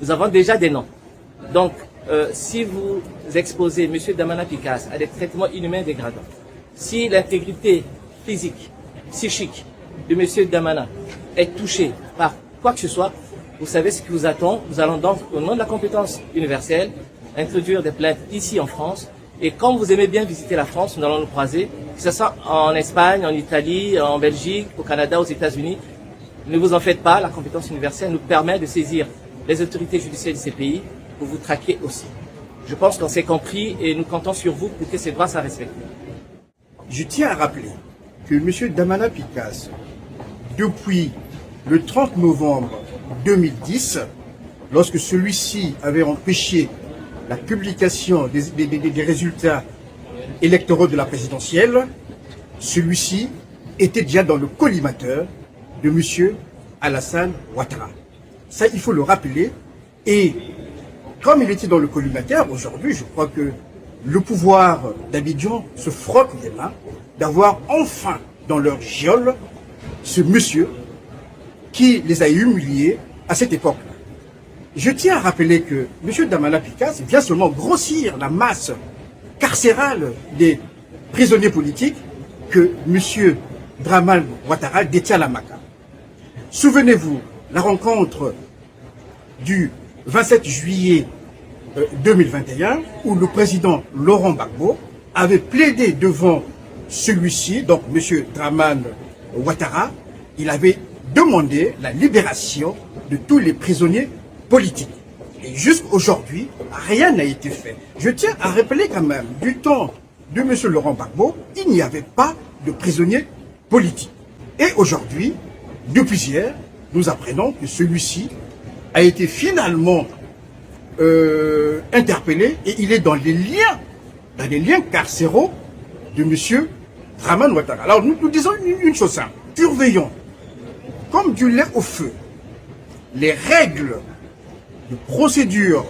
Nous avons déjà des noms. Donc, si vous exposez M. Damana Picasse à des traitements inhumains dégradants, si l'intégrité physique, psychique de M. Damana est touchée par quoi que ce soit, vous savez ce qui vous attend. Nous allons donc, au nom de la compétence universelle, introduire des plaintes ici en France. Et comme vous aimez bien visiter la France, nous allons nous croiser, que ce soit en Espagne, en Italie, en Belgique, au Canada, aux États-Unis. Ne vous en faites pas, la compétence universelle nous permet de saisir les autorités judiciaires de ces pays pour vous traquer aussi. Je pense qu'on s'est compris et nous comptons sur vous pour que ces droits soient respectés. Je tiens à rappeler que M. Damana Picasse, depuis le 30 novembre 2010, lorsque celui-ci avait empêché la publication des résultats électoraux de la présidentielle, celui-ci était déjà dans le collimateur de M. Alassane Ouattara. Ça, il faut le rappeler. Et comme il était dans le collimateur, aujourd'hui, je crois que le pouvoir d'Abidjan se frotte les mains d'avoir enfin dans leur geôle ce monsieur qui les a humiliés à cette époque-là. Je tiens à rappeler que M. Damana Picasse vient seulement grossir la masse carcérale des prisonniers politiques que M. Dramane Ouattara détient à la Maca. Souvenez-vous, la rencontre du 27 juillet 2021, où le président Laurent Gbagbo avait plaidé devant celui-ci, donc M. Dramane Ouattara, il avait demandé la libération de tous les prisonniers politiques. Et jusqu'aujourd'hui, rien n'a été fait. Je tiens à rappeler quand même, du temps de M. Laurent Gbagbo, il n'y avait pas de prisonniers politiques. Et aujourd'hui, depuis hier, nous apprenons que celui-ci a été finalement interpellé et il est dans les liens carcéraux de M. Dramane Ouattara. Alors nous disons une chose simple, surveillons comme du lait au feu les règles de procédure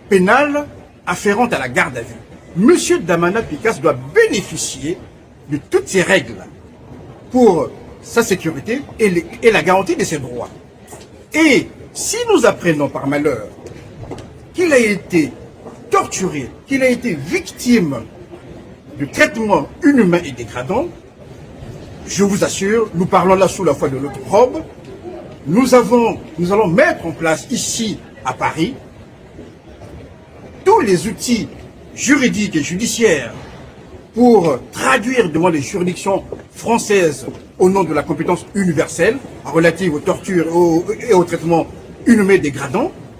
pénale afférentes à la garde à vue. M. Damana Picasse doit bénéficier de toutes ces règles pour sa sécurité et la garantie de ses droits. Et si nous apprenons par malheur qu'il a été torturé, qu'il a été victime de traitements inhumains et dégradants, je vous assure, nous parlons là sous la foi de notre robe, nous allons mettre en place ici à Paris tous les outils juridiques et judiciaires pour traduire devant les juridictions françaises au nom de la compétence universelle relative aux tortures et aux traitements inhumains et dégradants,